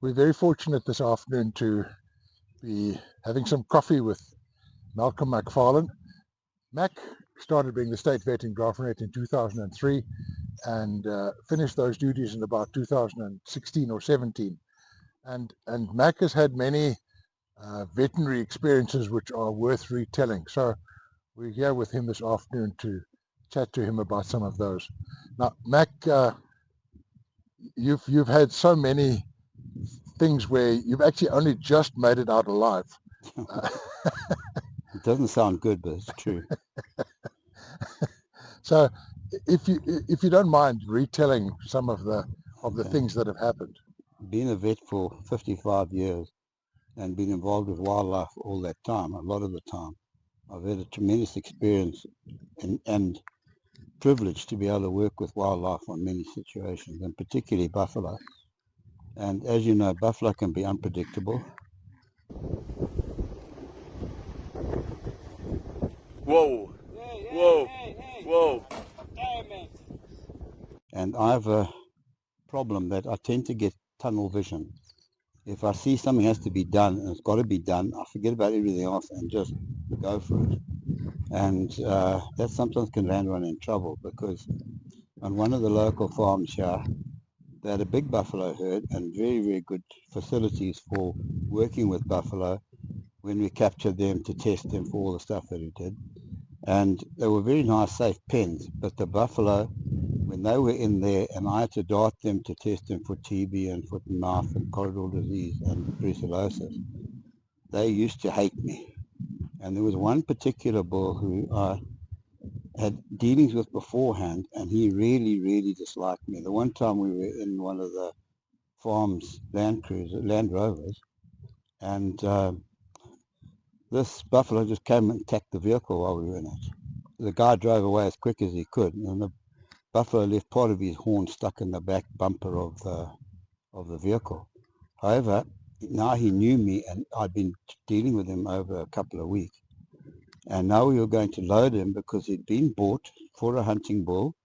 We're very fortunate this afternoon to be having some coffee with Malcolm McFarlane. Mac started being the state vet in Graaff-Reinet in 2003 and finished those duties in about 2016 or 17. And Mac has had many veterinary experiences which are worth retelling. So we're here with him this afternoon to chat to him about some of those. Now, Mac, you've had so many things where you've actually only just made it out alive. It doesn't sound good, but it's true. So if you don't mind retelling some of the Okay. things that have happened. Been a vet for 55 years and been involved with wildlife all that time, a lot of the time. I've had a tremendous experience and privilege to be able to work with wildlife on many situations, and particularly buffalo. And as you know, buffalo can be unpredictable. Whoa, whoa, whoa. And I have a problem that I tend to get tunnel vision. If I see something has to be done and it's got to be done, I forget about everything else and just go for it. And that sometimes can land one in trouble, because on one of the local farms here, they had a big buffalo herd and very, very good facilities for working with buffalo when we captured them to test them for all the stuff that we did. And they were very nice, safe pens, but the buffalo, when they were in there and I had to dart them to test them for TB and foot and mouth and corridor disease and brucellosis, they used to hate me. And there was one particular bull who I had dealings with beforehand, and he really, really disliked me. The one time we were in one of the farm's Land Rovers, and this buffalo just came and attacked the vehicle while we were in it. The guy drove away as quick as he could, and the buffalo left part of his horn stuck in the back bumper of the vehicle. However, now he knew me, and I'd been dealing with him over a couple of weeks. And now we were going to load him because he'd been bought for a hunting bull,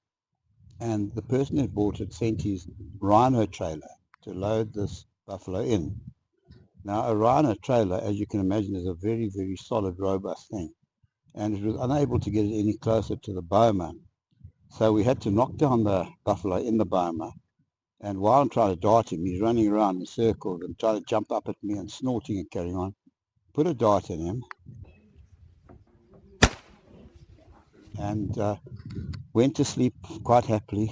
and the person who bought it sent his rhino trailer to load this buffalo in. Now, a rhino trailer, as you can imagine, is a very, very solid, robust thing, and it was unable to get it any closer to the boma. So we had to knock down the buffalo in the boma, and while I'm trying to dart him, he's running around in circles and trying to jump up at me and snorting and carrying on. Put a dart in him, and went to sleep quite happily.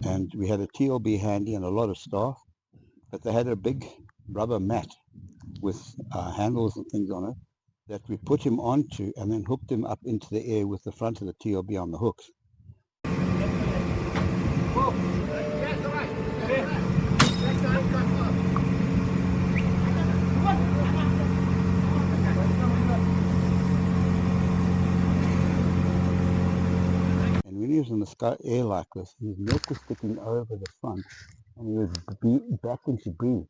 And we had a TLB handy and a lot of staff, but they had a big rubber mat with handles and things on it that we put him onto and then hooked him up into the air with the front of the TLB on the hooks. And when he was in the air like this, his neck was sticking over the front and he was battling to breathe.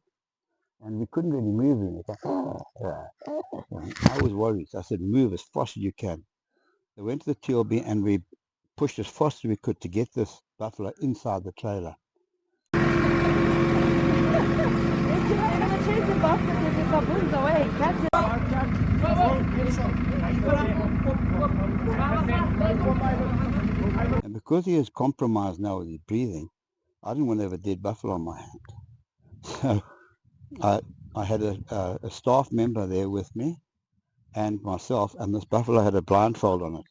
And we couldn't really move him. I was worried. I said, move as fast as you can. They went to the TLB and we pushed as fast as we could to get this buffalo inside the trailer. And because he is compromised now with his breathing, I didn't want to have a dead buffalo on my hand. So I had a staff member there with me and myself, and this buffalo had a blindfold on it.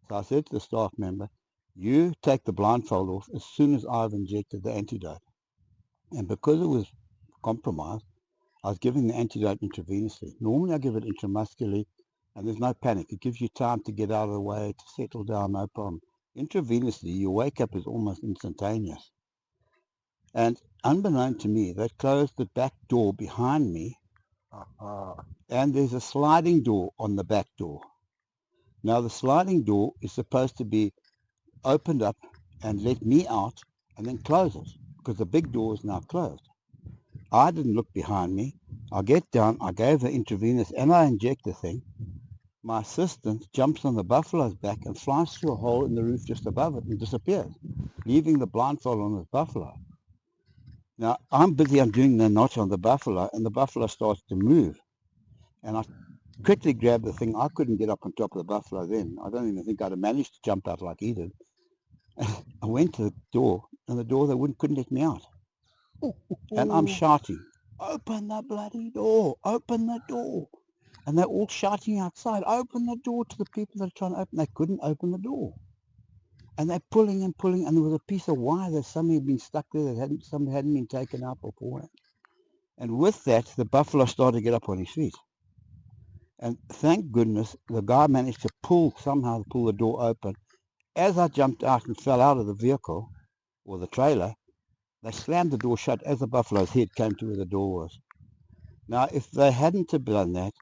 So I said to the staff member, you take the blindfold off as soon as I've injected the antidote. And because it was compromised, I was giving the antidote intravenously. Normally I give it intramuscularly, and there's no panic. It gives you time to get out of the way, to settle down, no problem. Intravenously, your wake up is almost instantaneous. And unbeknown to me, they closed the back door behind me And there's a sliding door on the back door. Now the sliding door is supposed to be opened up and let me out and then close it, because the big door is now closed. I didn't look behind me. I get down, I gave the intravenous and I inject the thing. My assistant jumps on the buffalo's back and flies through a hole in the roof just above it and disappears, leaving the blindfold on this buffalo. Now I'm busy undoing the knot on the buffalo, and the buffalo starts to move. And I quickly grabbed the thing. I couldn't get up on top of the buffalo then. I don't even think I'd have managed to jump out like he did. I went to the door, and the door, they couldn't let me out. And I'm shouting, open the bloody door, open the door. And they're all shouting outside, open the door, to the people that are trying to open. They couldn't open the door. And they're pulling and pulling, and there was a piece of wire that something had been stuck there that something hadn't been taken out beforehand. And with that, the buffalo started to get up on his feet. And thank goodness the guy managed to somehow pull the door open. As I jumped out and fell out of the vehicle, or the trailer, they slammed the door shut as the buffalo's head came to where the door was. Now, if they hadn't have done that,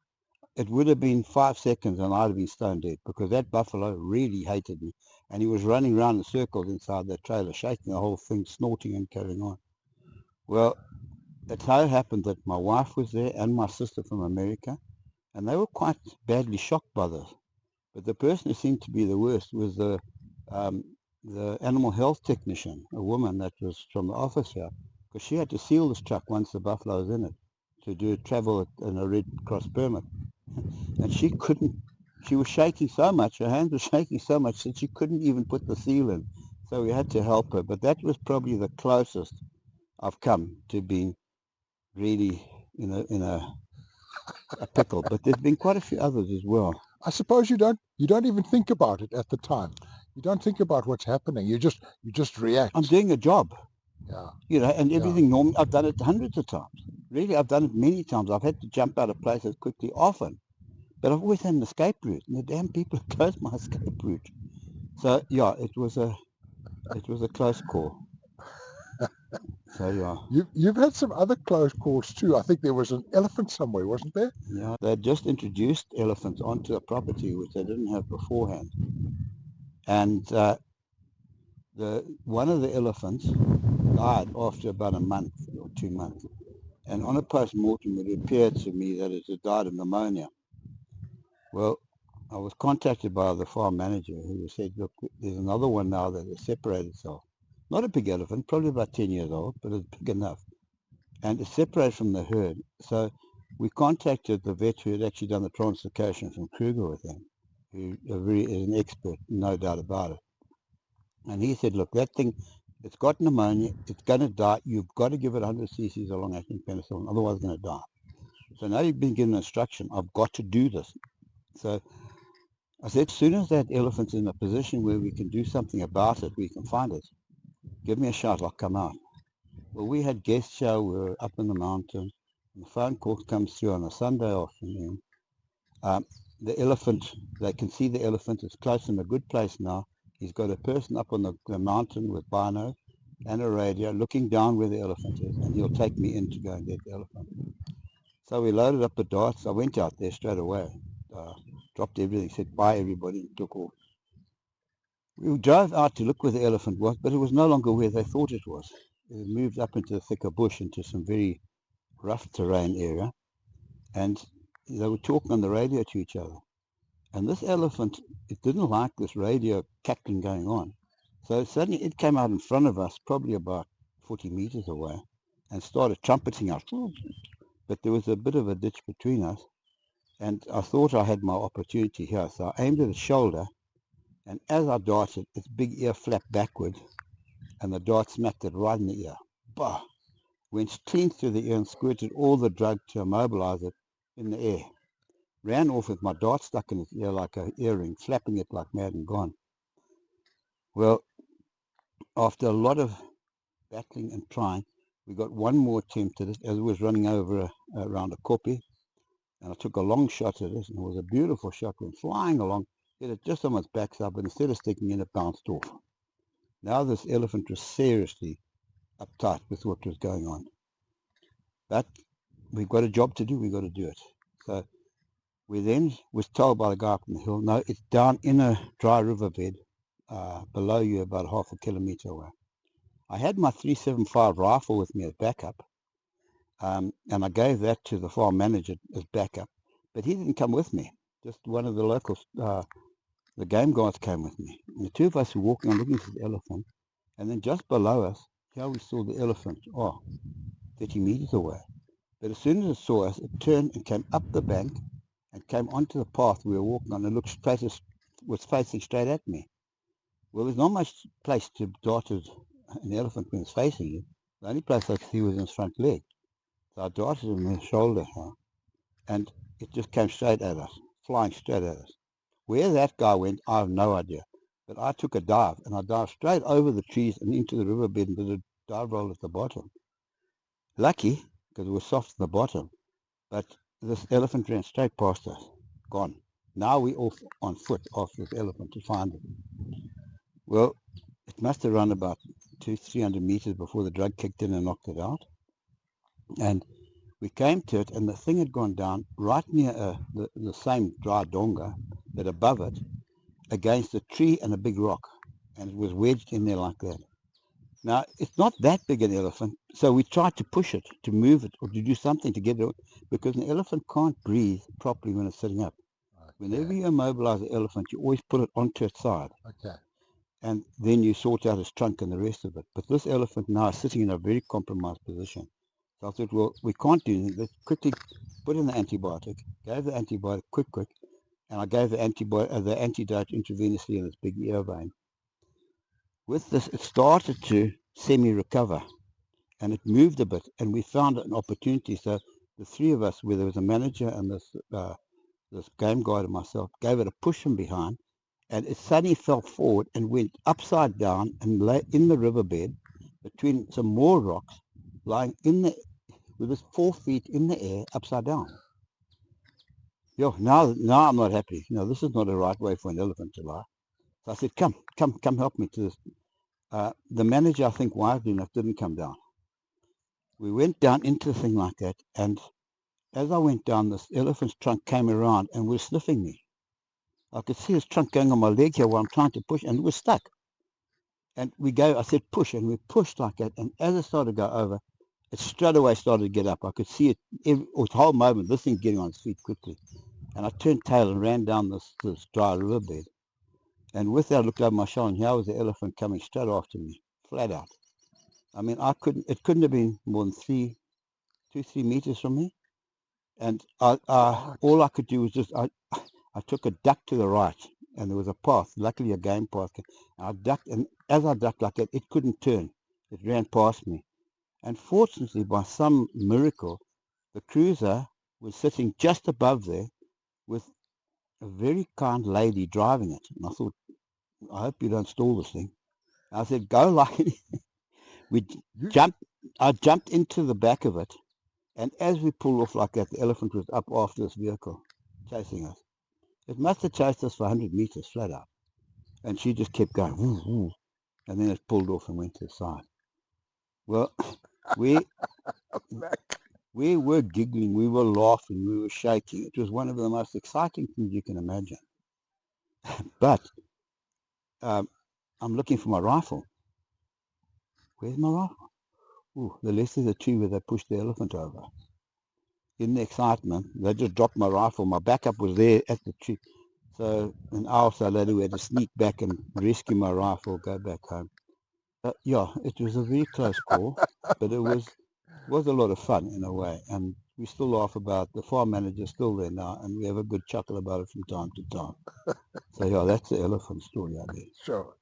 it would have been 5 seconds and I'd have been stone dead, because that buffalo really hated me. And he was running around in circles inside that trailer, shaking the whole thing, snorting and carrying on. Well, it so happened that my wife was there and my sister from America, and they were quite badly shocked by this. But the person who seemed to be the worst was the animal health technician, a woman that was from the office here, because she had to seal this truck once the buffalo was in it to do travel in a Red Cross permit. And she was shaking so much, her hands were shaking so much that she couldn't even put the seal in. So we had to help her. But that was probably the closest I've come to being really in a pickle. But there's been quite a few others as well. I suppose you don't even think about it at the time. You don't think about what's happening. You just react. I'm doing a job. Yeah. And everything normally, I've done it hundreds of times. Really, I've done it many times. I've had to jump out of places quickly, often. But I've always had an escape route, and the damn people have closed my escape route. So yeah, it was a close call. So yeah. You've had some other close calls too. I think there was an elephant somewhere, wasn't there? Yeah, they just introduced elephants onto a property which they didn't have beforehand, and one of the elephants died after about a month or 2 months. And on a post-mortem, it appeared to me that it had died of pneumonia. Well, I was contacted by the farm manager, who said, look, there's another one now that has separated itself. Not a big elephant, probably about 10 years old, but it's big enough. And it's separated from the herd. So we contacted the vet who had actually done the translocation from Kruger with him, who is an expert, no doubt about it. And he said, look, that thing, it's got pneumonia, it's going to die. You've got to give it 100 cc's of long-acting penicillin, otherwise it's going to die. So now you've been given instruction, I've got to do this. So I said, as soon as that elephant's in a position where we can do something about it, we can find it, give me a shout, I'll come out. Well, we had guests here, we were up in the mountains, and the phone call comes through on a Sunday afternoon. The elephant, they can see the elephant, it's close in a good place now. He's got a person up on the mountain with binos and a radio looking down where the elephant is, and he'll take me in to go and get the elephant. So we loaded up the darts. I went out there straight away, dropped everything, said bye everybody, and took off. We drove out to look where the elephant was, but it was no longer where they thought it was. It had moved up into the thicker bush, into some very rough terrain area, and they were talking on the radio to each other. And this elephant, it didn't like this radio cackling going on. So suddenly it came out in front of us, probably about 40 meters away, and started trumpeting out. But there was a bit of a ditch between us, and I thought I had my opportunity here. So I aimed at its shoulder, and as I darted, its big ear flapped backward, and the dart smacked it right in the ear. Bah! Went clean through the ear and squirted all the drug to immobilize it in the air. Ran off with my dart stuck in its ear like an earring, flapping it like mad and gone. Well, after a lot of battling and trying, we got one more attempt at it as it was running over around a koppie, and I took a long shot at it, and it was a beautiful shot, went flying along, hit it just on its backside, but instead of sticking in, it bounced off. Now this elephant was seriously uptight with what was going on. But we've got a job to do, we've got to do it. So we then was told by the guy up on the hill, no, it's down in a dry riverbed below you, about half a kilometre away. I had my 375 rifle with me as backup, and I gave that to the farm manager as backup, but he didn't come with me. Just one of the locals, the game guards came with me. And the two of us were walking on looking for the elephant, and then just below us, here we saw the elephant, 30 meters away. But as soon as it saw us, it turned and came up the bank and came onto the path we were walking on and looked straight, was facing straight at me. Well, there's not much place to dart an elephant when it's facing you. The only place I could see was in his front leg. So I darted him in the shoulder, and it just came straight at us, flying straight at us. Where that guy went, I have no idea. But I took a dive, and I dived straight over the trees and into the riverbed and did a dive roll at the bottom. Lucky, because it was soft at the bottom, but this elephant ran straight past us, gone. Now we're off on foot after this elephant to find it. Well, it must have run about 200-300 meters before the drug kicked in and knocked it out. And we came to it, and the thing had gone down right near the same dry donga, but above it, against a tree and a big rock, and it was wedged in there like that. Now, it's not that big an elephant, so we tried to push it, to move it, or to do something to get it, because an elephant can't breathe properly when it's sitting up. Whenever you immobilize an elephant, you always put it onto its side. Okay. And then you sort out its trunk and the rest of it. But this elephant now is sitting in a very compromised position. So I thought, well, we can't do anything. Let's quickly put in the antibiotic. Gave the antibiotic quick, and I gave the antidote intravenously in its big ear vein. With this, it started to semi-recover, and it moved a bit, and we found an opportunity. So the three of us, where there was a manager and this game guide and myself, gave it a push from behind, and it suddenly fell forward and went upside down and lay in the riverbed between some more rocks, lying with its 4 feet in the air, upside down. Now I'm not happy. This is not a right way for an elephant to lie. So I said, come help me to this. The manager, I think wisely enough, didn't come down. We went down into the thing like that, and as I went down, this elephant's trunk came around and was sniffing me. I could see his trunk going on my leg here while I'm trying to push, and it was stuck. And I said push, and we pushed like that, and as it started to go over, it straight away started to get up. I could see it, the whole moment, this thing getting on its feet quickly. And I turned tail and ran down this dry riverbed. And with that, I looked over my shoulder, and here was the elephant coming straight after me, flat out. I mean, it couldn't have been more than 2-3 meters from me. And all I could do was just, I took a duck to the right, and there was a path, luckily a game path. And I ducked, and as I ducked like that, it couldn't turn. It ran past me. And fortunately, by some miracle, the cruiser was sitting just above there with a very kind lady driving it. And I thought, I hope you don't stall this thing. And I said, go like I jumped into the back of it. And as we pulled off like that, the elephant was up after this vehicle, chasing us. It must have chased us for 100 meters flat out. And she just kept going, woo, woo. And then it pulled off and went to the side. Well, we were giggling, we were laughing, we were shaking. It was one of the most exciting things you can imagine. But I'm looking for my rifle. Where's my rifle? Ooh, the left of the tree where they pushed the elephant over. In the excitement, they just dropped my rifle. My backup was there at the tree. So an hour or so later, we had to sneak back and rescue my rifle, go back home. Yeah, it was a very close call, but it was a lot of fun in a way. And we still laugh about the farm manager still there now, and we have a good chuckle about it from time to time. So yeah, that's the elephant story out there. Sure.